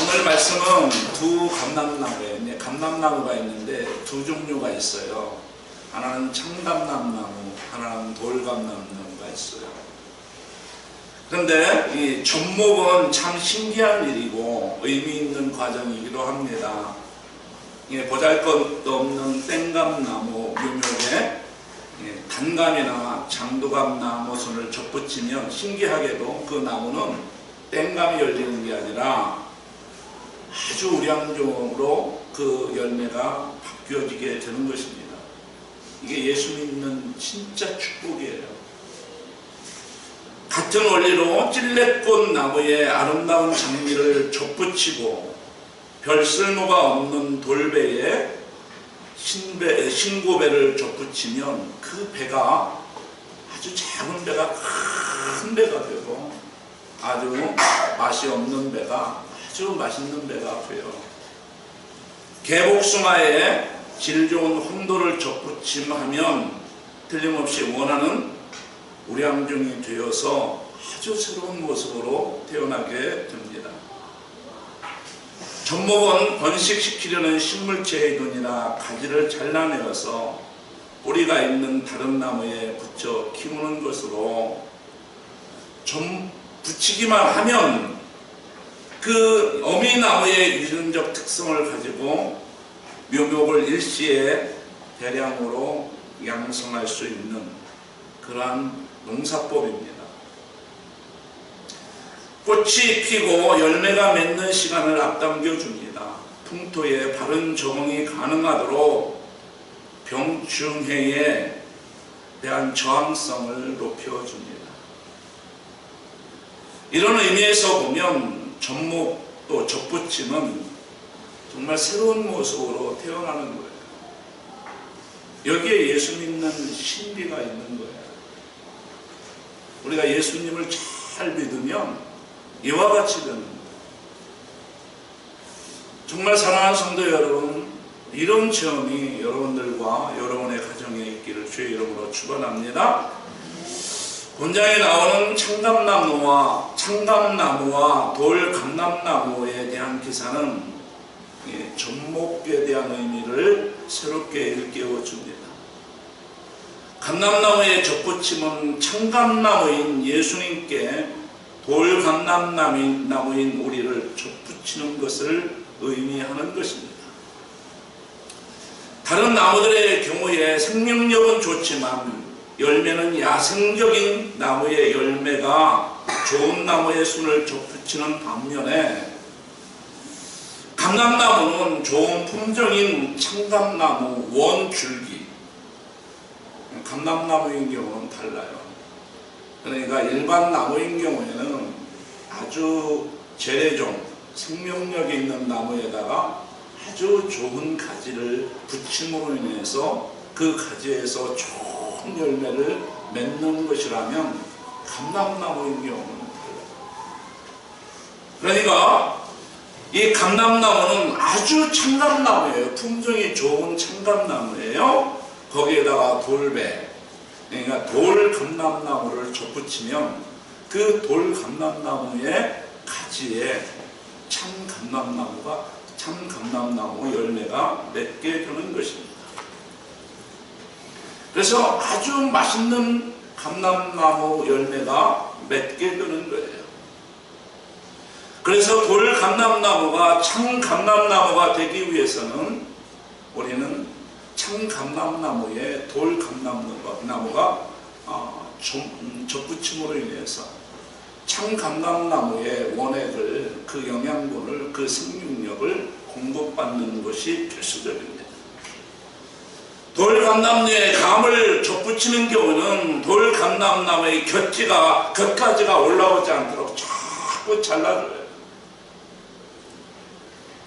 오늘 말씀은 두 감람나무예요. 감람나무가 있는데 두 종류가 있어요. 하나는 참감람나무, 하나는 돌감람나무가 있어요. 그런데 이 접목은 참 신기한 일이고 의미 있는 과정이기도 합니다. 보잘것도 없는 땡감나무 묘목에 단감이나 장도감나무 손을 접붙이면 신기하게도 그 나무는 땡감이 열리는 게 아니라 아주 우량종으로 그 열매가 바뀌어지게 되는 것입니다. 이게 예수 믿는 진짜 축복이에요. 같은 원리로 찔레꽃 나무에 아름다운 장미를 접붙이고 별 쓸모가 없는 돌배에 신고배를 접붙이면 그 배가 아주 작은 배가 큰 배가 되고 아주 맛이 없는 배가 아주 맛있는 배가 돼요. 개복숭아에 질 좋은 황도를 접붙임하면 틀림없이 원하는 우량종이 되어서 아주 새로운 모습으로 태어나게 됩니다. 접목은 번식시키려는 식물체의 눈이나 가지를 잘라내어서 뿌리가 있는 다른 나무에 붙여 키우는 것으로 붙이기만 하면 그 어미나무의 유전적 특성을 가지고 묘목을 일시에 대량으로 양성할 수 있는 그러한 농사법입니다. 꽃이 피고 열매가 맺는 시간을 앞당겨 줍니다. 풍토에 바른 적응이 가능하도록 병충해에 대한 저항성을 높여줍니다. 이런 의미에서 보면 접목 또 접붙임은 정말 새로운 모습으로 태어나는 거예요. 여기에 예수 믿는 신비가 있는 거예요. 우리가 예수님을 잘 믿으면 이와 같이 되는 거예요. 정말 사랑하는 성도 여러분, 이런 체험이 여러분들과 여러분의 가정에 있기를 주의 이름으로 축원합니다. 본장에 나오는 참감나무와 돌감람나무에 대한 기사는 접목에 대한 의미를 새롭게 일깨워 줍니다. 감람나무의 접붙임은 참감나무인 예수님께 돌감람나무인 우리를 접붙이는 것을 의미하는 것입니다. 다른 나무들의 경우에 생명력은 좋지만 열매는 야생적인 나무의 열매가 좋은 나무의 순을 접붙이는 반면에 감람나무는 좋은 품종인 참감나무 원줄기, 감람나무인 경우는 달라요. 그러니까 일반 나무인 경우에는 아주 재래종, 생명력이 있는 나무에다가 아주 좋은 가지를 붙임으로 인해서 그 가지에서 좋은 열매를 맺는 것이라면 감람나무인 경우는 달라요. 그러니까 이 감람나무는 아주 참감나무예요. 품종이 좋은 참감나무예요. 거기에다가 돌배, 그러니까 돌감람나무를 접붙이면 그 돌감람나무의 가지에 참감람나무 열매가 맺게 되는 것입니다. 그래서 아주 맛있는 감람나무 열매가 맺게 되는 거예요. 그래서 돌감람나무가 참감람나무가 되기 위해서는 우리는 참감람나무에 돌감람나무가 접붙임으로 인해서 참감람나무의 원액을, 그 영양분을, 그 생명력을 공급받는 것이 필수적입니다. 돌감람나무에 감을 접붙이는 경우는 돌감람나무의 곁가지가 올라오지 않도록 자꾸 잘라줘요.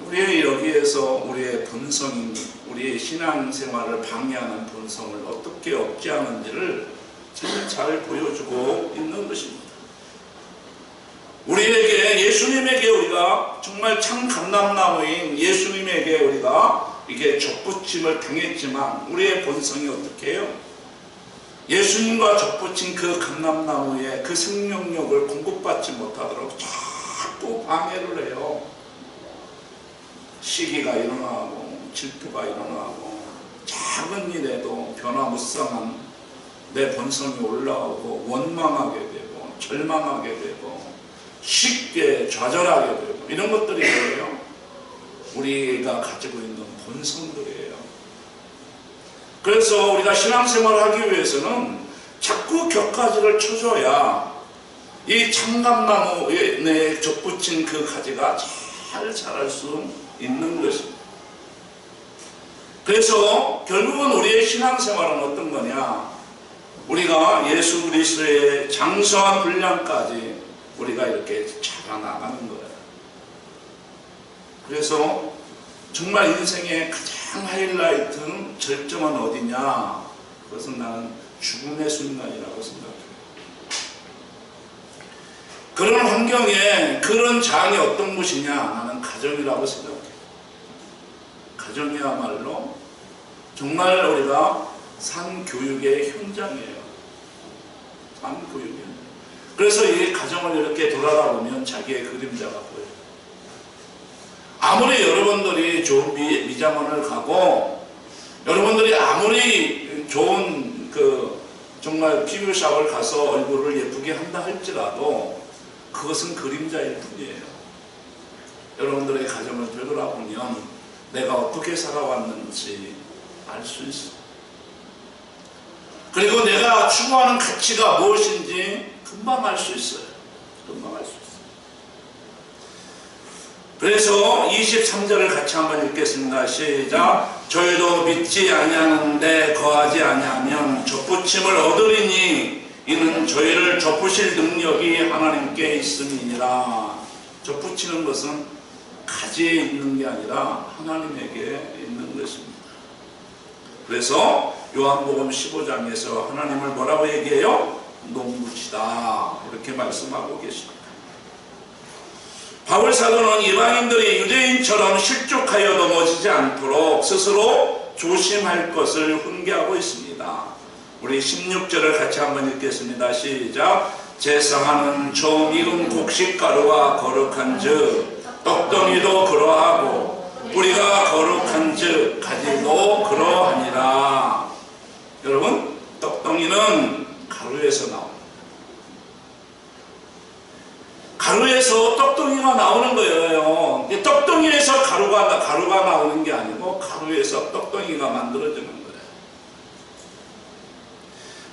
우리의 여기에서 우리의 본성인, 우리의 신앙생활을 방해하는 본성을 어떻게 억제하는지를 정말 잘 보여주고 있는 것입니다. 우리에게, 예수님에게 우리가 정말 참 감람나무인 예수님에게 우리가 이게 접붙임을 당했지만 우리의 본성이 어떻게 해요? 예수님과 접붙인 그 감람나무에 그 생명력을 공급받지 못하도록 자꾸 방해를 해요. 시기가 일어나고 질투가 일어나고 작은 일에도 변화무쌍한 내 본성이 올라오고 원망하게 되고 절망하게 되고 쉽게 좌절하게 되고 이런 것들이 뭐예요? 우리가 가지고 있는 본성들이에요. 그래서 우리가 신앙생활을 하기 위해서는 자꾸 격가지를 쳐줘야 이 참감나무에 접붙인 그 가지가 잘 자랄 수 있는 것입니다. 그래서 결국은 우리의 신앙생활은 어떤 거냐? 우리가 예수 그리스도의 장성한 분량까지 우리가 이렇게 자라나가는 거예요. 그래서 정말 인생의 가장 하이라이트는 절정은 어디냐? 그것은 나는 죽음의 순간이라고 생각해요. 그런 환경에 그런 장이 어떤 것이냐? 나는 가정이라고 생각해요. 가정이야말로 정말 우리가 산교육의 현장이에요. 산교육이에요. 그래서 이 가정을 이렇게 돌아가 보면 자기의 그림자가 보여요. 아무리 여러분들이 좋은 미장원을 가고 여러분들이 아무리 좋은 정말 피부샵을 가서 얼굴을 예쁘게 한다 할지라도 그것은 그림자일 뿐이에요. 여러분들의 가정을 되돌아보면 내가 어떻게 살아왔는지 알 수 있어요. 그리고 내가 추구하는 가치가 무엇인지 금방 알 수 있어요. 금방 알 수 있어요. 그래서 23절을 같이 한번 읽겠습니다. 시작. 저희도 믿지 아니하는데 거하지 아니하면 접붙임을 얻으리니 이는 저희를 접으실 능력이 하나님께 있음이니라. 접붙이는 것은 가지에 있는 게 아니라 하나님에게 있는 것입니다. 그래서 요한복음 15장에서 하나님을 뭐라고 얘기해요? 농부시다 이렇게 말씀하고 계십니다. 바울 사도는 이방인들이 유대인처럼 실족하여 넘어지지 않도록 스스로 조심할 것을 훈계하고 있습니다. 우리 16절을 같이 한번 읽겠습니다. 시작. 제사하는 좀 익은 곡식가루와 거룩한 즉 떡덩이도 그러하고 뿌리가 거룩한 즉 가지도 그러하니라. 여러분, 떡덩이는 가루에서 나옵니다. 가루에서 떡덩이가 나오는 거예요. 떡덩이에서 가루가 나오는 게 아니고 가루에서 떡덩이가 만들어지는 거예요.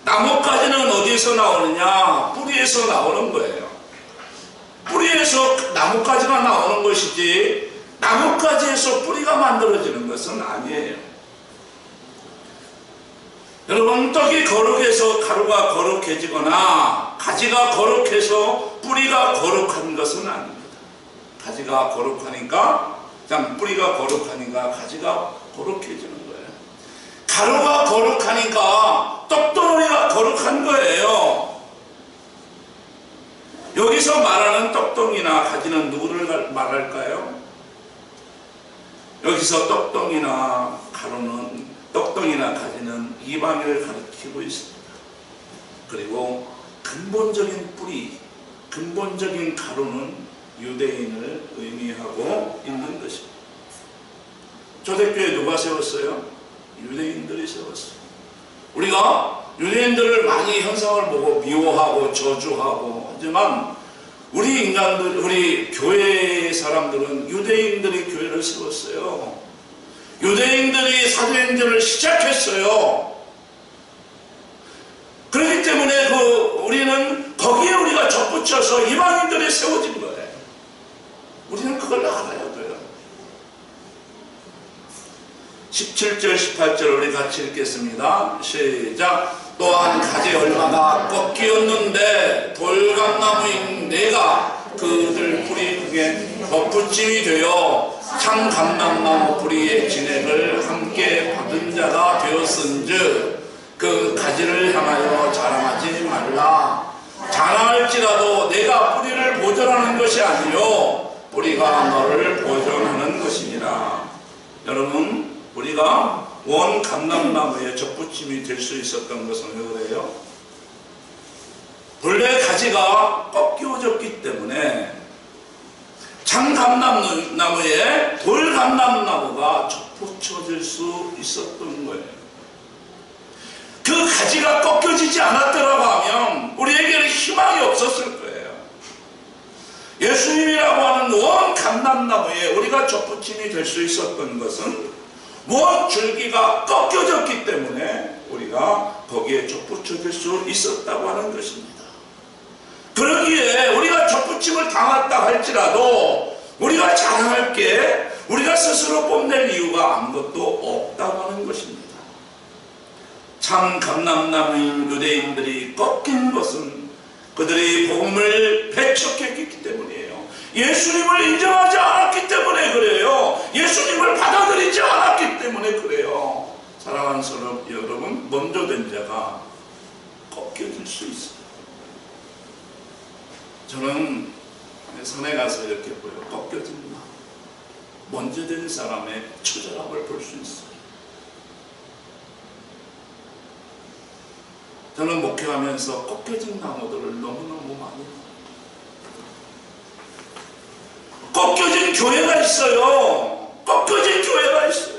나뭇가지는 어디에서 나오느냐? 뿌리에서 나오는 거예요. 뿌리에서 나뭇가지가 나오는 것이지 나뭇가지에서 뿌리가 만들어지는 것은 아니에요. 여러분, 떡이 거룩해서 가루가 거룩해지거나 가지가 거룩해서 뿌리가 거룩한 것은 아닙니다. 가지가 거룩하니까 뿌리가 거룩하니까 가지가 거룩해지는 거예요. 가루가 거룩하니까 떡덩이가 거룩한 거예요. 여기서 말하는 떡덩이나 가지는 누구를 말할까요? 여기서 떡덩이나 가지는 이방인을 가리키고 있습니다. 그리고 근본적인 뿌리, 근본적인 가루는 유대인을 의미하고 있는 것입니다. 초대교회 누가 세웠어요? 유대인들이 세웠어요. 우리가 유대인들을 많이 현상을 보고 미워하고 저주하고 하지만 우리 교회 사람들은 유대인들이 교회를 세웠어요. 유대인들이 사도행전을 시작했어요. 그렇기 때문에 우리는 거기에 우리가 접붙여서 이방인들이 세워진 거예요. 우리는 그걸 알아야 돼요. 17절 18절 우리 같이 읽겠습니다. 시작. 또한 가지 얼마나 꺾이었는데 돌감나무인 내가 그들 뿌리 중에 덧붙임이 되어 참 감람나무 뿌리의 진액을 함께 받은 자가 되었은즉 그 가지를 향하여 자랑하지 말라. 자랑할지라도 내가 뿌리를 보존하는 것이 아니요 뿌리가 너를 보존하는 것이니라. 여러분, 우리가 원 감람나무에 접붙임이 될 수 있었던 것은 왜 그래요? 본래 가지가 꺾여졌기 때문에 참 감람나무에 돌감람나무가 접붙여질 수 있었던 거예요. 그 가지가 꺾여지지 않았더라고 하면 우리에게는 희망이 없었을 거예요. 예수님이라고 하는 원 감람나무에 우리가 접붙임이 될 수 있었던 것은 원 줄기가 꺾여졌기 때문에 우리가 거기에 접붙여질 수 있었다고 하는 것입니다. 그러기에 우리가 접붙임을 당했다 할지라도 우리가 자랑할 게 우리가 스스로 뽐낼 이유가 아무것도 없다고 하는 것입니다. 참 감람나무인 유대인들이 꺾인 것은 그들이 복음을 배척했기 때문이에요. 예수님을 인정하지 않았기 때문에 그래요. 예수님을 받아들이지 않았기 때문에 그래요. 사랑하는 여러분, 먼저 된 자가 꺾여질 수 있어요. 저는 산에 가서 이렇게 보여. 꺾여진 나무, 먼저 된 사람의 처절함을 볼 수 있어요. 저는 목회하면서 꺾여진 나무들을 너무너무 많이 봐요. 꺾여진 교회가 있어요. 꺾여진 교회가 있어요.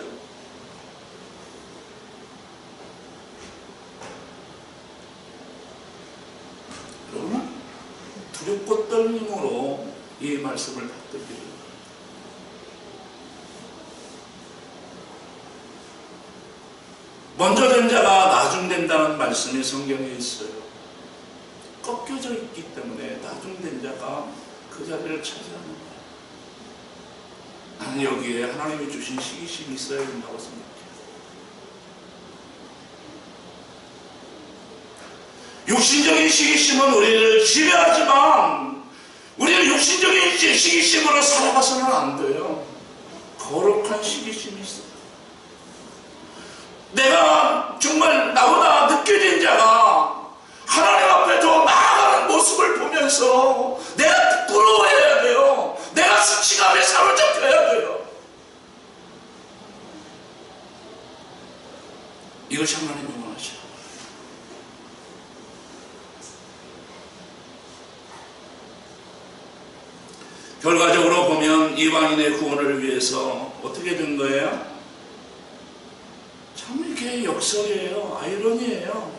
여러분, 두렵고 떨림으로 이 말씀을 받들기를. 먼저 된 자가 나중된다는 말씀이 성경에 있어요. 꺾여져 있기 때문에 나중된 자가 그 자리를 차지하는 거예요. 나는 여기에 하나님이 주신 시기심이 있어야 된다고 생각해요. 육신적인 시기심은 우리를 지배하지만 우리는 육신적인 시기심으로 살아가서는 안 돼요. 거룩한 시기심이 있어요. 내가 정말 나보다 늦게 된 자가 하나님 앞에 더 나아가는 모습을 보면서 내가 부끄러워해야 돼요. 내가 수치감에 사로잡혀야 돼요. 이것이 하나님의 원하시는 거예요. 결과적으로 보면 이방인의 구원을 위해서 어떻게 된 거예요? 참 이게 역설이에요. 아이러니예요.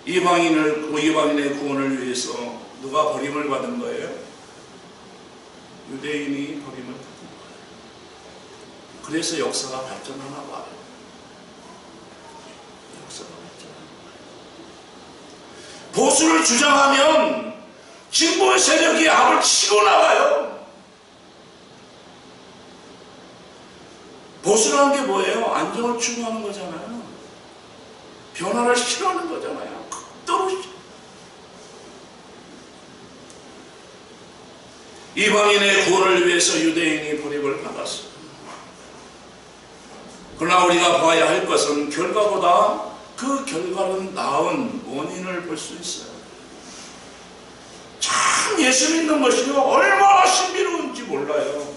이방인의 구원을 위해서 누가 버림을 받은 거예요? 유대인이 버림을 받은 거예요. 그래서 역사가 발전하나 봐요. 역사가 발전하나 봐요. 보수를 주장하면 진보의 세력이 앞을 치고 나가요. 보수라는 게 뭐예요? 안정을 추구하는 거잖아요. 변화를 싫어하는 거잖아요. 극도로 이방인의 구원을 위해서 유대인이 버림을 받았어요. 그러나 우리가 봐야 할 것은 결과보다 그 결과는 나은 원인을 볼 수 있어요. 참 예수 믿는 것이 얼마나 신비로운지 몰라요.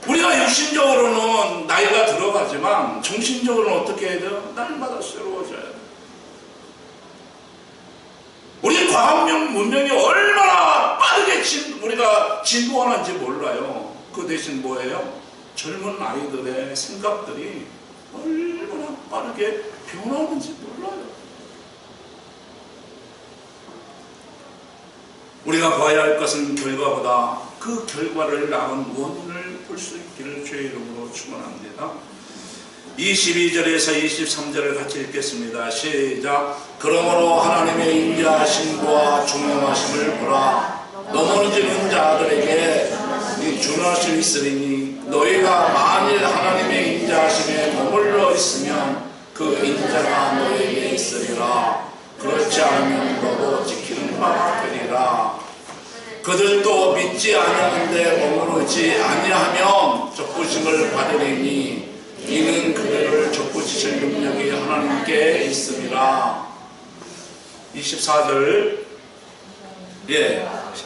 우리가 육신적으로는 나이가 들어가지만 정신적으로는 어떻게 해야 돼요? 날마다 새로워져야 돼요. 우리 과학적 문명이 얼마나 빠르게 우리가 진보하는지 몰라요. 그 대신 뭐예요? 젊은 아이들의 생각들이 얼마나 빠르게 변하는지 몰라요. 우리가 봐야 할 것은 결과보다 그 결과를 낳은 원인을 볼 수 있기를 주의 이름으로 축원합니다. 22절에서 23절을 같이 읽겠습니다. 시작. 그러므로 하나님의 인자하심과 중용하심을 보라. 넘어지는 자들에게 중용하심이 있으리니 너희가 만일 하나님의 인자하심에 머물러 있으면 그 인자가 너희에게 있으리라. 그렇지 않으면 너도 지키는 바가 되리라. 그들도 믿지 아니하는데 머무르지 아니하면 접붙임을 받으리니 이는 그들을 접붙이실 능력이 하나님께 있음이라. 24절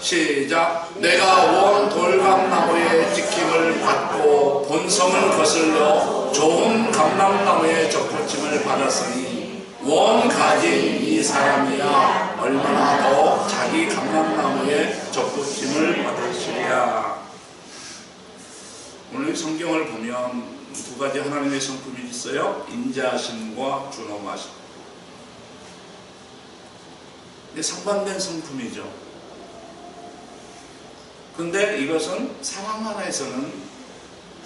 시작. 내가 원 돌감나무의 지킴을 받고 본성을 거슬러 좋은 감람나무의 접붙임을 받았으니 원 가진 이 사람이야 얼마나 더 자기 감람나무에 접붙임을 우리 성경을 보면 두 가지 하나님의 성품이 있어요. 인자하심과 준엄하심. 이게 상반된 성품이죠. 근데 이것은 사랑 안에서는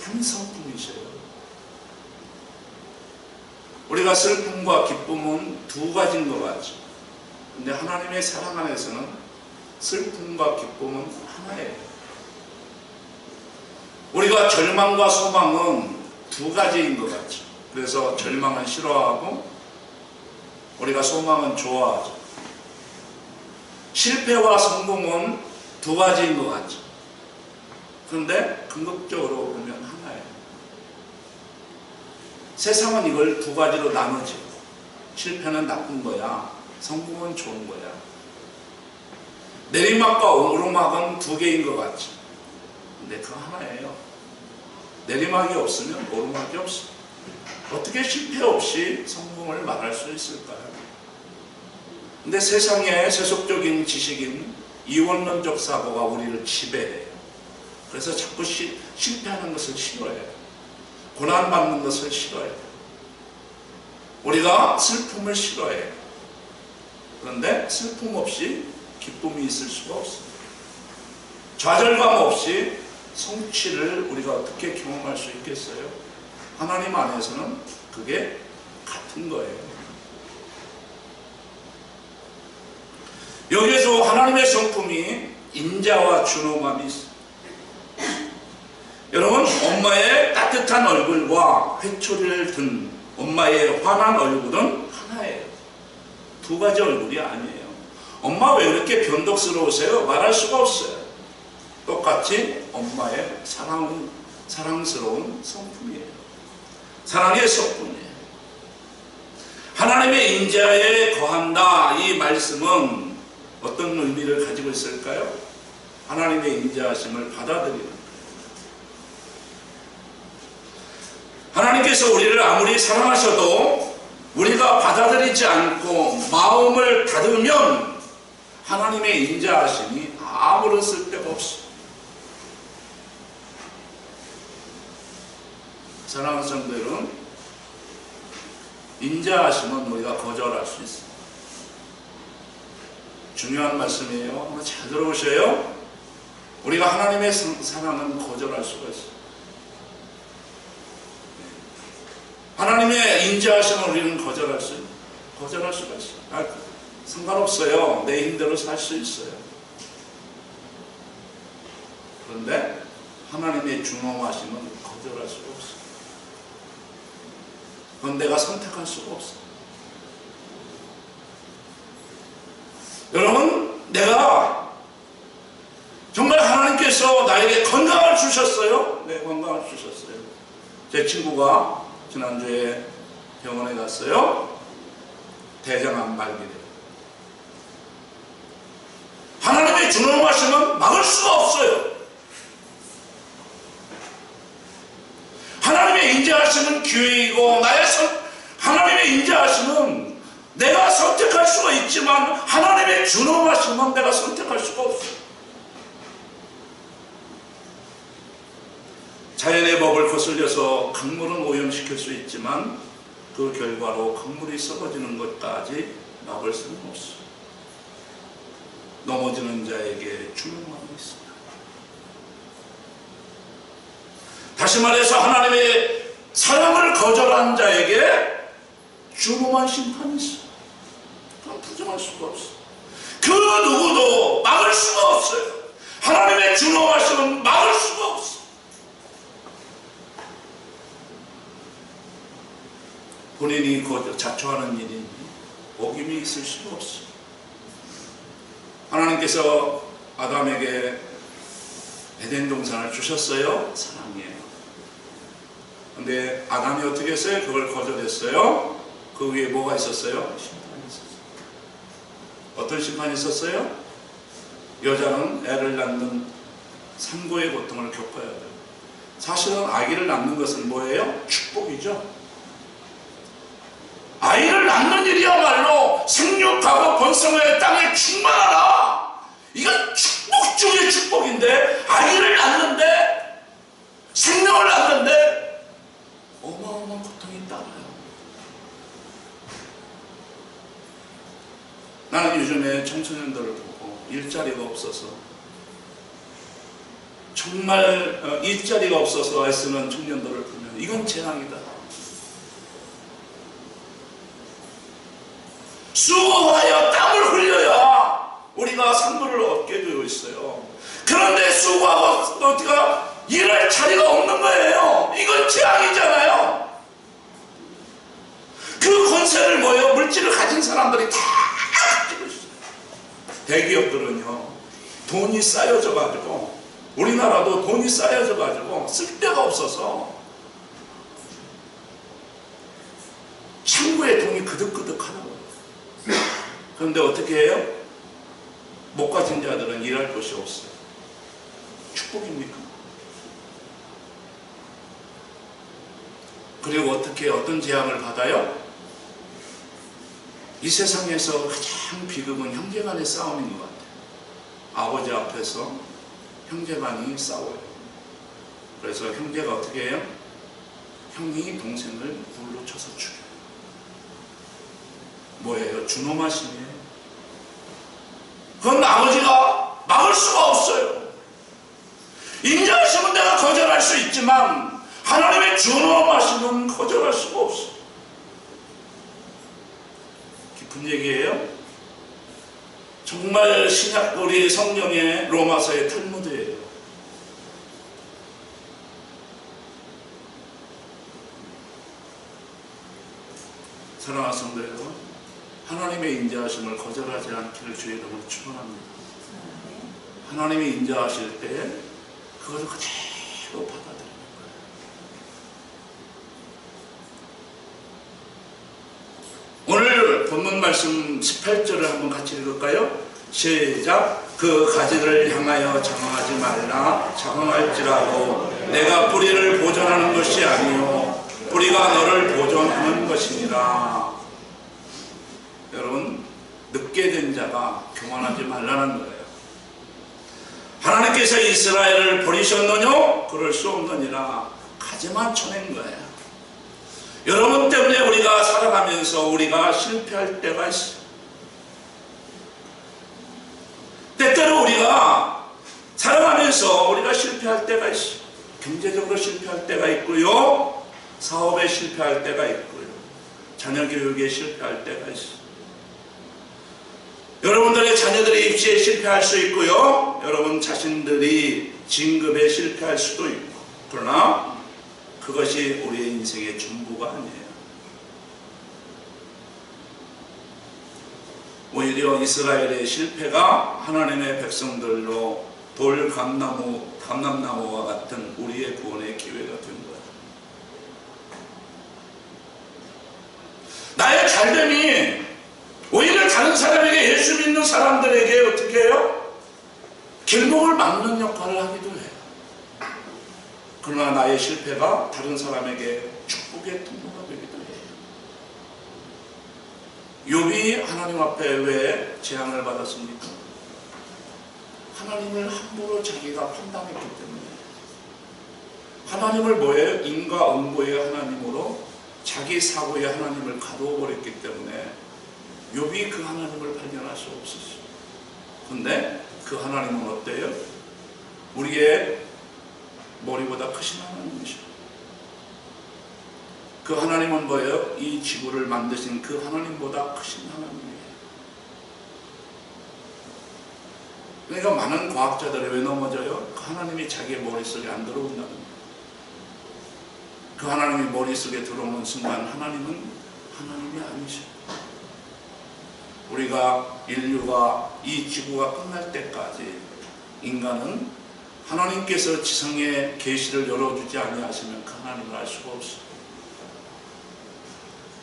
한 성품이셔요. 우리가 슬픔과 기쁨은 두 가지인 것 같죠. 근데 하나님의 사랑 안에서는 슬픔과 기쁨은 하나예요. 우리가 절망과 소망은 두 가지인 것 같죠. 그래서 절망은 싫어하고 우리가 소망은 좋아하죠. 실패와 성공은 두 가지인 것 같죠. 그런데 궁극적으로 보면 하나예요. 세상은 이걸 두 가지로 나누죠. 실패는 나쁜 거야, 성공은 좋은 거야. 내리막과 오르막은 두 개인 것 같죠. 근데 그거 하나예요. 내리막이 없으면 오르막이 없어. 어떻게 실패 없이 성공을 말할 수 있을까요? 근데 세상의 세속적인 지식인 이원론적 사고가 우리를 지배해요. 그래서 자꾸 실패하는 것을 싫어해요. 고난받는 것을 싫어해요. 우리가 슬픔을 싫어해요. 그런데 슬픔 없이 기쁨이 있을 수가 없어요. 좌절감 없이 성취를 우리가 어떻게 경험할 수 있겠어요? 하나님 안에서는 그게 같은 거예요. 여기에서 하나님의 성품이 인자와 준엄함이 있어요. 여러분, 엄마의 따뜻한 얼굴과 회초리를 든 엄마의 환한 얼굴은 하나예요. 두 가지 얼굴이 아니에요. 엄마 왜 이렇게 변덕스러우세요? 말할 수가 없어요. 똑같이 엄마의 사랑스러운 성품이에요. 사랑의 성품이에요. 하나님의 인자에 거한다, 이 말씀은 어떤 의미를 가지고 있을까요? 하나님의 인자하심을 받아들이는 거예요. 하나님께서 우리를 아무리 사랑하셔도 우리가 받아들이지 않고 마음을 닫으면 하나님의 인자하심이 아무런 쓸데가 없어요. 사랑하는 성도들은 인자하심은 우리가 거절할 수 있어요. 중요한 말씀이에요. 한번 잘 들어보셔요. 우리가 하나님의 사랑은 거절할 수가 있어요. 하나님의 인자하심을 우리는 거절할 수가 있어요. 상관없어요. 내 힘대로 살 수 있어요. 그런데 하나님의 준엄하심은 거절할 수가 없어요. 그건 내가 선택할 수가 없어요. 여러분, 내가 정말 하나님께서 나에게 건강을 주셨어요. 네, 건강을 주셨어요. 제 친구가 지난주에 병원에 갔어요. 대장암 발기돼요. 하나님의 준엄하심은 막을 수가 없어요. 하나님의 인자하심은 기회이고 하나님의 인자하심은 내가 선택할 수가 있지만 하나님의 준엄하심은 내가 선택할 수가 없어요. 자연의 법을 거슬려서 강물은 오염시킬 수 있지만 그 결과로 강물이 썩어지는 것까지 막을 수는 없어요. 넘어지는 자에게 준엄함이 있습니다. 다시 말해서 하나님의 사랑을 거절한 자에게 준엄한 심판이 있어요. 그건 부정할 수가 없어요. 그 누구도 막을 수가 없어요. 하나님의 준엄하심은 막을 수가 없어요. 본인이 자초하는 일이니 어김이 있을 수가 없어요. 하나님께서 아담에게 에덴 동산을 주셨어요. 사랑이에요. 근데 아담이 어떻게 했어요? 그걸 거절했어요. 그 위에 뭐가 있었어요? 심판이 있었어요. 어떤 심판이 있었어요? 여자는 애를 낳는 산고의 고통을 겪어야 돼요. 사실은 아기를 낳는 것은 뭐예요? 축복이죠. 아이를 낳는 일이야말로 생육하고 번성의 땅에 충만하라. 이건 축복 중의 축복인데 아이를 낳는데 생명을 낳는 요즘에 청소년들을 보고 일자리가 없어서 정말 일자리가 없어서 애쓰는 청년들을 보면 이건 재앙이다. 수고하여 땀을 흘려야 우리가 상급을 얻게 되어 있어요. 그런데 수고하고 어디가 일할 자리가 없는 거예요. 이건 재앙이잖아요. 그 권세를 뭐예요? 물질을 가진 사람들이 다 가지고 있어요. 대기업들은요, 돈이 쌓여져 가지고, 우리나라도 돈이 쌓여져 가지고 쓸 데가 없어서 창구에 돈이 그득그득 하는 거예요. 그런데 어떻게 해요? 못 가진 자들은 일할 곳이 없어요. 축복입니까? 그리고 어떻게 어떤 재앙을 받아요? 이 세상에서 가장 비극은 형제간의 싸움인 것 같아요. 아버지 앞에서 형제간이 싸워요. 그래서 형제가 어떻게 해요? 형이 동생을 불로 쳐서 죽여요. 뭐예요? 준엄하심이에요. 그건 아버지가 막을 수가 없어요. 인자하심은 내가 거절할 수 있지만 하나님의 준엄하심은 거절할 수가 없어요. 깊은 얘기예요. 정말 신약 우리 성경의 로마서의 탈무드예요. 사랑하는 성도 여러분, 하나님의 인자하심을 거절하지 않기를 주의 이름으로 축원합니다. 하나님이 인자하실 때 그것을 그대로 받아들이는 거예요. 오늘 본문 말씀 18절을 한번 같이 읽을까요? 시작. 그 가지를 향하여 장황하지 말라. 장황할지라도 내가 뿌리를 보존하는 것이 아니요 뿌리가 너를 보존하는 것이니라. 여러분, 늦게 된 자가 교만하지 말라는 거예요. 하나님께서 이스라엘을 버리셨느뇨? 그럴 수 없느니라. 가지만 쳐낸 거예요. 여러분 때문에 우리가 살아가면서 우리가 실패할 때가 있어요. 때때로 우리가 살아가면서 우리가 실패할 때가 있어요. 경제적으로 실패할 때가 있고요, 사업에 실패할 때가 있고요, 자녀 교육에 실패할 때가 있어요. 여러분들의 자녀들의 입시에 실패할 수 있고요, 여러분 자신들이 진급에 실패할 수도 있고, 그러나 그것이 우리의 인생의 전부가 아니에요. 오히려 이스라엘의 실패가 하나님의 백성들로 돌 감람나무와 같은 우리의 구원의 기회가 된 거예요. 나의 잘됨이 오히려 다른 사람에게, 예수 믿는 사람들에게 어떻게 해요? 길목을 막는 역할을 하기도 해요. 그러나 나의 실패가 다른 사람에게 축복의 통로가 되기도 해요. 욥이 하나님 앞에 왜 재앙을 받았습니까? 하나님을 함부로 자기가 판단했기 때문에. 하나님을 뭐예요? 인과응보의 하나님으로 자기 사고의 하나님을 가두어 버렸기 때문에 욥이 그 하나님을 발견할 수 없었어요. 근데 그 하나님은 어때요? 우리의 머리보다 크신 하나님이셔. 그 하나님은 뭐예요? 이 지구를 만드신 그 하나님보다 크신 하나님이에요. 그러니까 많은 과학자들이 왜 넘어져요? 그 하나님이 자기의 머릿속에 안 들어온다는 거예요. 그 하나님이 머릿속에 들어오는 순간 하나님은 하나님이 아니셔. 우리가 인류가 이 지구가 끝날 때까지 인간은 하나님께서 지성의 계시를 열어주지 아니하시면 그 하나님을 알 수가 없어.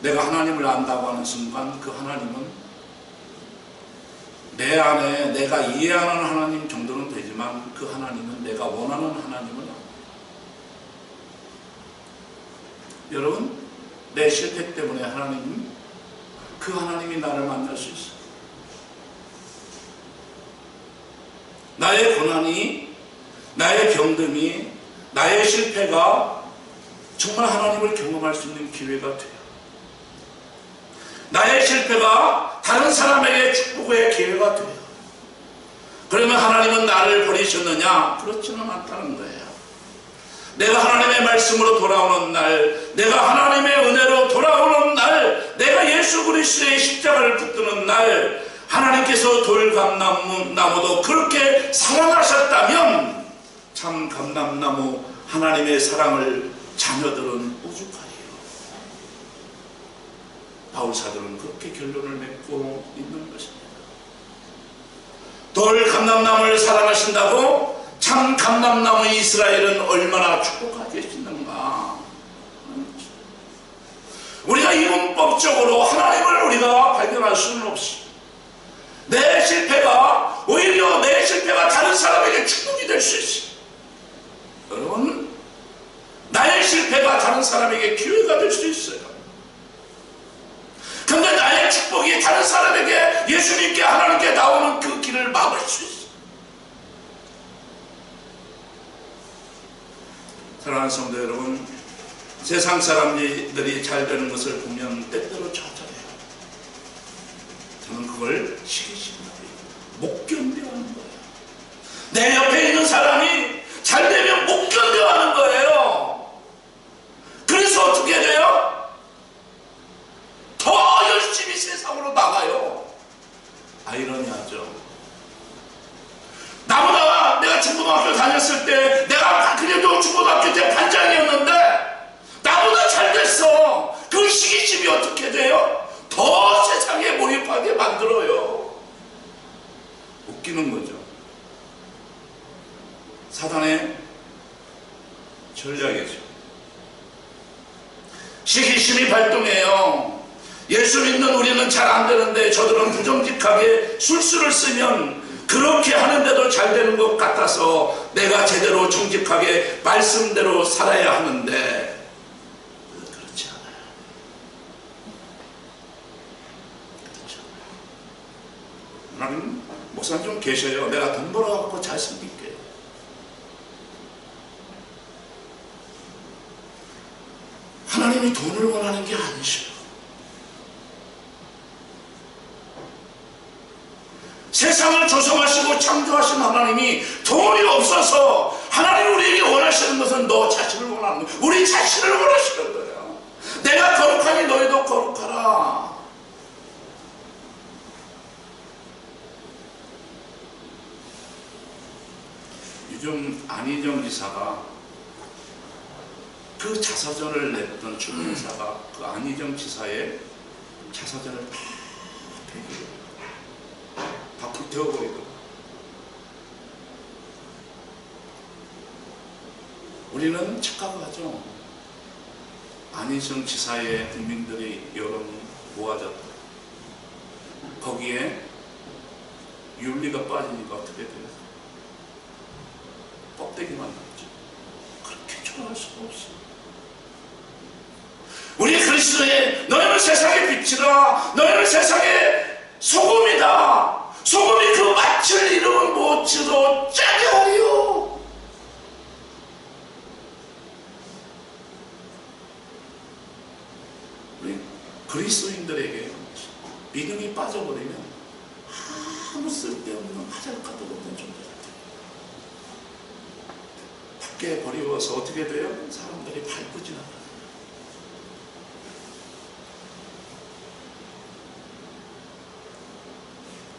내가 하나님을 안다고 하는 순간 그 하나님은 내 안에 내가 이해하는 하나님 정도는 되지만 그 하나님은 내가 원하는 하나님은 아니에요. 여러분, 내 실패 때문에 그 하나님이 나를 만날 수 있어요. 나의 고난이, 나의 병듦이, 나의 실패가 정말 하나님을 경험할 수 있는 기회가 돼요. 나의 실패가 다른 사람에게 축복의 기회가 돼요. 그러면 하나님은 나를 버리셨느냐? 그렇지는 않다는 거예요. 내가 하나님의 말씀으로 돌아오는 날, 내가 하나님의 은혜로 돌아오는 날, 내가 예수 그리스도의 십자가를 붙드는 날, 하나님께서 돌감나무도 그렇게 사랑하셨다면 참 감람나무 하나님의 사랑을 자녀들은 오죽하리요. 바울사도는 그렇게 결론을 맺고 있는 것입니다. 돌감람나무를 사랑하신다고 참 감람나무 이스라엘은 얼마나 축복하겠는가. 우리가 이분법적으로 하나님을 우리가 발견할 수는 없이 내 실패가 오히려 내 실패가 다른 사람에게 축복이 될 수 있어요. 여러분, 나의 실패가 다른 사람에게 기회가 될 수 있어요. 근데 나의 축복이 다른 사람에게 예수님께 하나님께 나오는 그 길을 막을 수 있어요. 사랑하는 성도 여러분, 세상 사람들이 잘 되는 것을 보면 때때로 좌절해요. 저는 그걸 시기심이라고 해요. 못 견뎌하는 거예요. 내 옆에 있는 사람이 잘 되면 못 견뎌하는 거예요. 그래서 어떻게 돼요? 더 열심히 세상으로 나가요. 아이러니하죠. 나보다 내가 중고등학교 다녔을 때 내가 그래도 중고등학교 때 반장이었는데 나보다 잘 됐어. 그 시기심이 어떻게 돼요? 더 세상에 몰입하게 만들어요. 웃기는 거죠. 사단의 전략이죠. 시기심이 발동해요. 예수 믿는 우리는 잘 안 되는데 저들은 부정직하게 술수를 쓰면 그렇게 하는데도 잘 되는 것 같아서 내가 제대로 정직하게 말씀대로 살아야 하는데 그렇지 않아요. 그렇지 않아요. 하나님, 목사님 좀 계셔요. 내가 돈 벌어갖고 잘생길게요. 하나님이 돈을 원하는 게 아니셔요. 세상을 조성하시고 창조하신 하나님이 돈이 없어서 하나님 우리에게 원하시는 것은 너 자신을 원하는 거예요. 우리 자신을 원하시는 거예요. 내가 거룩하니 너희도 거룩하라. 요즘 안희정 지사가 그 자서전을 냈던 출판사가 그 안희정 지사의 자서전을 다 폐기해요. 다 불태워버리고. 우리는 착각하죠. 안희정 지사의 국민들이 여론이 모아졌다. 거기에 윤리가 빠지니까 어떻게 돼요? 껍데기만 남죠. 그렇게 좋아할 수가 없어요. 우리 그리스도의 너희는 세상의 빛이라, 너희는 세상의 소금이다. 소금이 그 맛을 이루면 못지도 짜게 하리요. 우리 그리스도인들에게 믿음이 빠져버리면 아무 쓸데없는 화잘까도 없는 존재 같아요. 밖에 버리워서 어떻게 돼요? 사람들이 밟고 지나가요.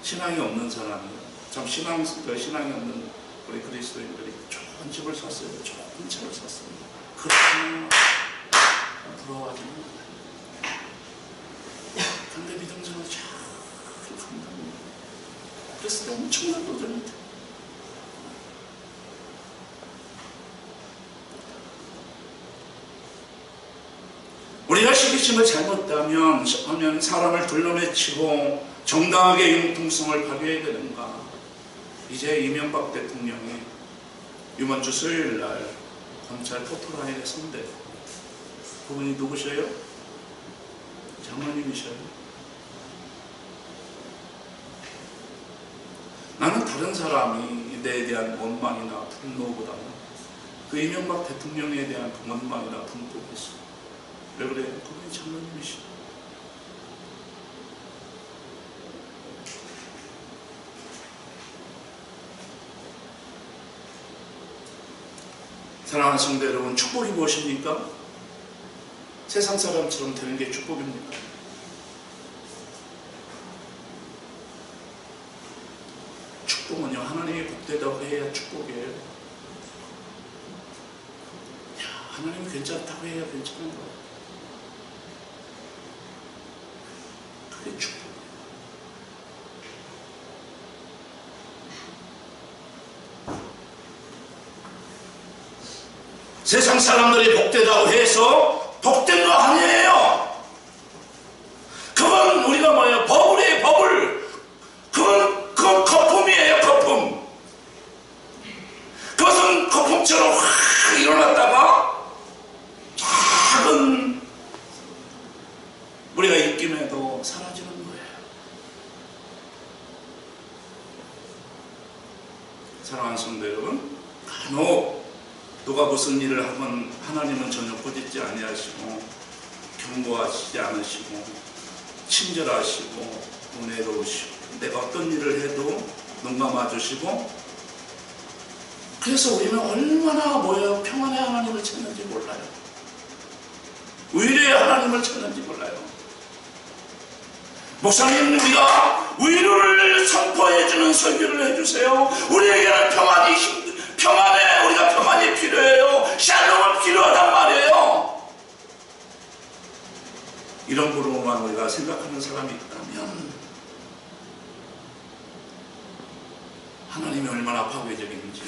신앙이 없는 사람이, 참 신앙이 없는 우리 그리스도인들이 좋은 집을 샀어요. 좋은 차를 샀습니다. 그렇지만 부러워하지는 않아요. 근데 믿음적으로 잘 간답니다. 그래서 엄청난 도전입니다. 우리가 시기심을 잘못하면 사람을 둘러매치고 정당하게 융통성을 발휘해야 되는가. 이제 이명박 대통령이 이번 주 수요일 날 검찰 포토라인에 선대. 그분이 누구셔요? 장로님이셔요. 나는 다른 사람이 내에 대한 원망이나 분노보다는 그 이명박 대통령에 대한 원망이나 분노가 있어요. 왜 그래요? 그분이 장로님이시죠. 사랑하는 성도 여러분, 축복이 무엇입니까? 세상 사람처럼 되는 게 축복입니까? 축복은요, 하나님이 복되다고 해야 축복이에요. 야, 하나님이 괜찮다고 해야 괜찮은 거예요. 그게 축복이에요. 세상 사람들이 복되다고 해서 복된 거 아니에요. 그건 우리가 뭐예요? 버블이에요, 버블. 그건 거품이에요, 거품. 그것은 거품처럼 확 일어났다가 작은 우리가 입김에도 사라지는 거예요. 사랑하는 성도 여러분, 간혹 누가 무슨 일을 하면 하나님은 전혀 꾸짖지 아니하시고 경고하시지 않으시고 친절하시고 은혜로우시고 내가 어떤 일을 해도 눈 감아주시고, 그래서 우리는 얼마나 뭐예요? 평안의 하나님을 찾는지 몰라요. 위로의 하나님을 찾는지 몰라요. 목사님, 우리가 위로를 선포해주는 설교를 해주세요. 우리에게는 평안에 우리가 평안이 필요해요. 샬롬은 필요하단 말이에요. 이런 부분만 우리가 생각하는 사람이 있다면 하나님이 얼마나 파괴적인지,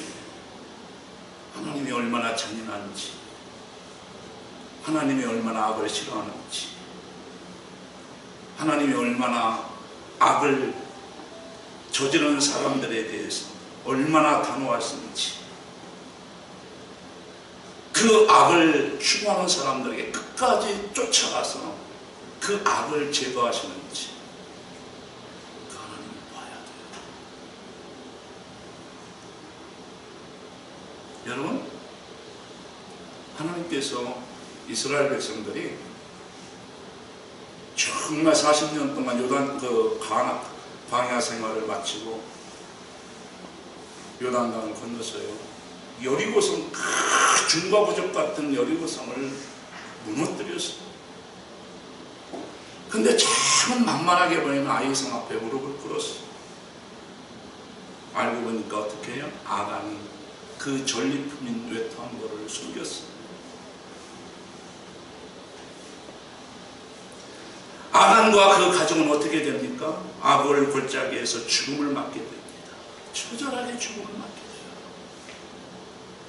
하나님이 얼마나 잔인한지, 하나님이 얼마나 악을 싫어하는지, 하나님이 얼마나 악을 저지르는 사람들에 대해서 얼마나 단호하신지, 그 악을 추구하는 사람들에게 끝까지 쫓아가서 그 악을 제거하시는지 그 하나님을 봐야 돼요. 여러분, 하나님께서 이스라엘 백성들이 정말 40년 동안 요단 광야 생활을 마치고 요단강을 건넜어요. 여리고성, 중과부족 같은 여리고성을 무너뜨렸어요. 근데 작은 만만하게 보이는 아이성 앞에 무릎을 꿇었어요. 알고 보니까 어떻게 해요? 아간이 그 전리품인 외투한 거를 숨겼어요. 아간과 그 가정은 어떻게 됩니까? 아골 골짜기에서 죽음을 맞게 됩니다. 처절하게 죽음을 맞게 돼요.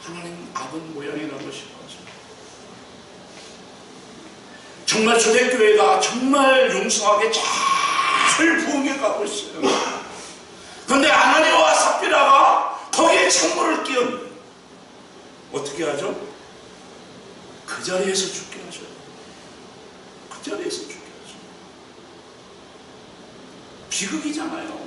하나님 악은 모양이라고 싶어서 정말 초대교회가 정말 용서하게 잘 부흥해 가고 있어요. 그런데 아나니아와 삽비라가 거기에 찬물을 끼얹는, 어떻게 하죠? 그 자리에서 죽게 하죠. 그 자리에서 죽게 하죠. 비극이잖아요.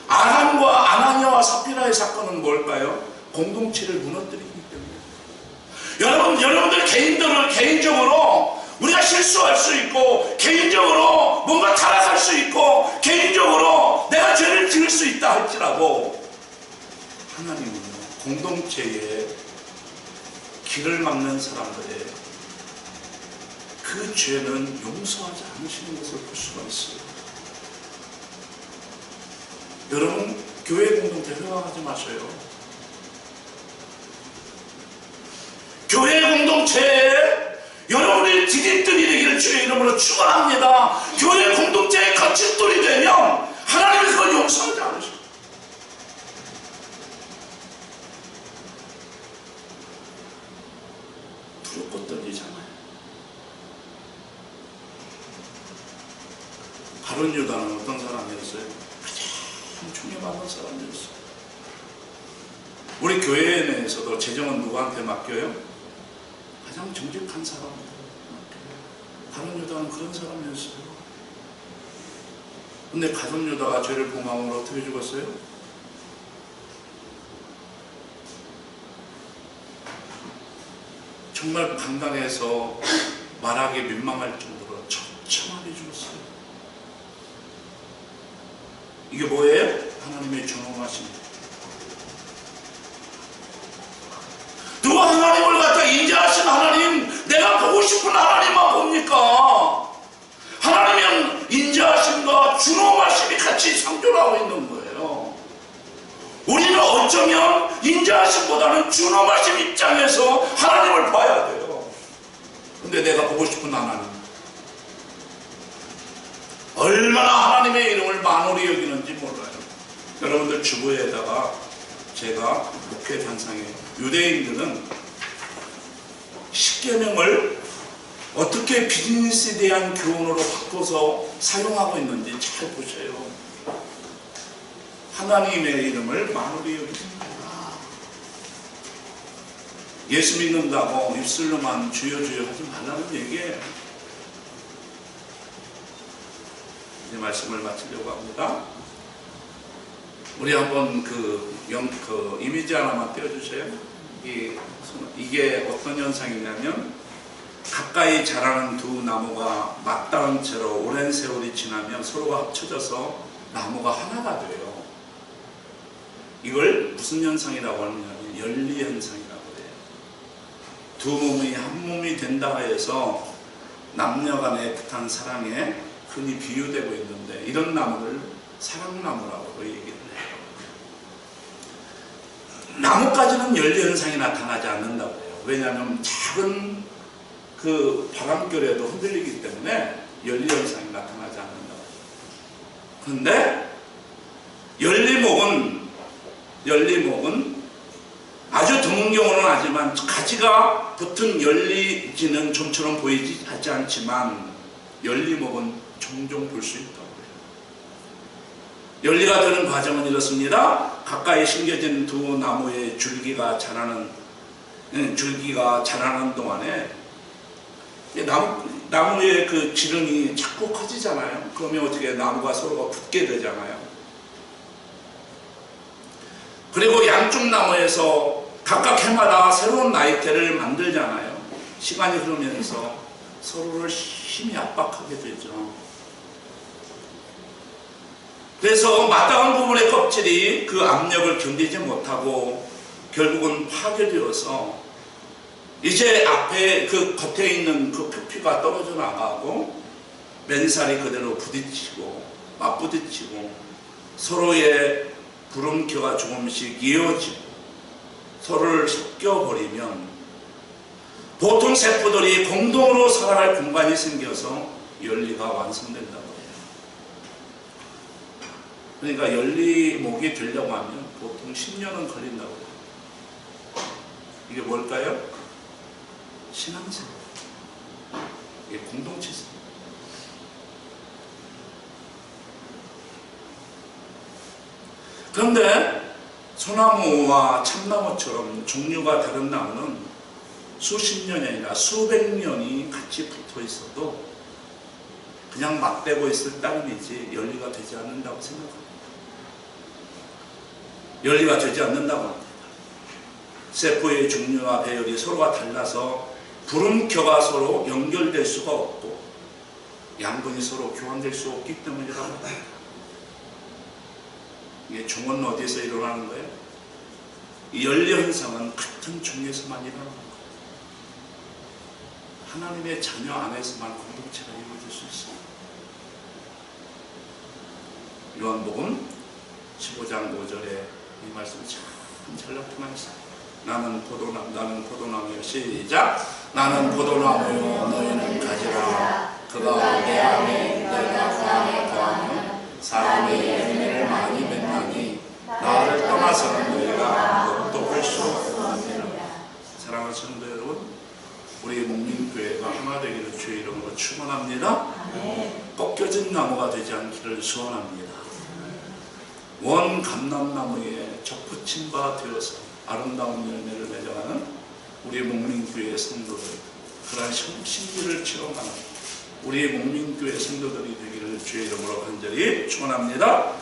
아간과 아나니아와 삽비라의 사건은 뭘까요? 공동체를 무너뜨리기 때문에. 여러분들 개인적으로 우리가 실수할 수 있고, 개인적으로 뭔가 타락할 수 있고, 개인적으로 내가 죄를 지을 수 있다 할지라도 하나님은 공동체에 길을 막는 사람들의 그 죄는 용서하지 않으시는 것을 볼 수가 있어요. 여러분, 교회 공동체 회방하지 마셔요. 교회 공동체에 여러분이 디딤돌이 되기를 주의 이름으로 축원합니다. 교회 공동체의 거침돌이 되면 하나님이 그걸 용서하지 않으셔요. 두렵고 떨리잖아요. 가룟 유다는 어떤 사람이었어요? 가장 중요한 사람이었어요. 우리 교회 내에서도 재정은 누구한테 맡겨요? 가장 정직한 사람한테 맡겨요. 가룟 유다는 그런 사람이었어요. 근데 가룟 유다가 죄를 범함으로 어떻게 죽었어요? 정말 강단에서 말하기 민망할 정도로 처참하게 죽었어요. 이게 뭐예요? 하나님의 존엄하심. 누가 싶은 하나님만 봅니까? 하나님은 인자하심과 준엄하심이 같이 상존하고 있는 거예요. 우리는 어쩌면 인자하심보다는 준엄하심 입장에서 하나님을 봐야 돼요. 근데 내가 보고 싶은 하나님, 얼마나 하나님의 이름을 만홀히 여기는지 몰라요. 여러분들 주보에다가 제가 목회 단상에 유대인들은 십계명을 어떻게 비즈니스에 대한 교훈으로 바꿔서 사용하고 있는지 잘 보셔요. 하나님의 이름을 만홀히 여기십니다. 예수 믿는다고 입술로만 주여 주여 하지 말라는 얘기예요. 이제 말씀을 마치려고 합니다. 우리 한번 그 이미지 하나만 띄워주세요. 이게 어떤 현상이냐면, 가까이 자라는 두 나무가 맞닿은 채로 오랜 세월이 지나면 서로가 합쳐져서 나무가 하나가 돼요. 이걸 무슨 현상이라고 하느냐면 연리 현상이라고 해요. 두 몸이 한 몸이 된다 해서 남녀 간의 애틋한 사랑에 흔히 비유되고 있는데, 이런 나무를 사랑나무라고 얘기를 해요. 나무까지는 연리 현상이 나타나지 않는다고 해요. 왜냐하면 작은 그 바람결에도 흔들리기 때문에 연리 현상이 나타나지 않는다고 해요. 그런데 연리목은 아주 드문 경우는 하지만 가지가 붙은 연리지는 좀처럼 보이지 하지 않지만 연리목은 종종 볼 수 있다고 해요. 연리가 되는 과정은 이렇습니다. 가까이 심겨진 두 나무의 줄기가 자라는 동안에 나무의 그 지름이 자꾸 커지잖아요. 그러면 어떻게 나무가 서로가 붙게 되잖아요. 그리고 양쪽 나무에서 각각 해마다 새로운 나이테를 만들잖아요. 시간이 흐르면서 서로를 힘이 압박하게 되죠. 그래서 마땅한 부분의 껍질이 그 압력을 견디지 못하고 결국은 파괴되어서 이제 앞에 그 겉에 있는 그 표피가 떨어져 나가고 맨살이 그대로 부딪히고 맞부딪히고 서로의 부름켜가 조금씩 이어지고 서로를 섞여버리면 보통 세포들이 공동으로 살아갈 공간이 생겨서 연리가 완성된다고 해요. 그러니까 연리목이 되려고 하면 보통 10년은 걸린다고 해요. 이게 뭘까요? 신앙생활. 이게 공동체생활. 그런데 소나무와 참나무처럼 종류가 다른 나무는 수십 년이 아니라 수백 년이 같이 붙어 있어도 그냥 맞대고 있을 따름이지 연리가 되지 않는다고 생각합니다. 연리가 되지 않는다고 합니다. 세포의 종류와 배열이 서로가 달라서 부름켜가 서로 연결될 수가 없고 양분이 서로 교환될 수 없기 때문이라고 합니다. 이게 종은 어디에서 일어나는 거예요? 이 연리 현상은 같은 종에서만 일어나는 거예요. 하나님의 자녀 안에서만 공동체가 이루어질 수 있어요. 요한복음 15장 5절에 이 말씀이 참 잘 나타나 있어요. 나는 포도나무요. 시작. 나는 포도나무요 너희는 가지라. 그가 내 안에 내가 그 안에 거하면 사람이 열매를 많이 맺나니 나를 떠나서는 너희가 아무것도 할 수 없느니라. 사랑하는 성도 여러분, 우리 목민교회가 하나 되기를 주의 이름으로 축원합니다. 꺾여진 나무가 되지 않기를 소원합니다. 원 감람나무에 접붙임 바 되어서 아름다운 열매를 맺어가는 우리 목민교회 성도들, 그러한 신비를 체험하는 우리 목민교회 성도들이 되기를 주의 이름으로 간절히 축원합니다.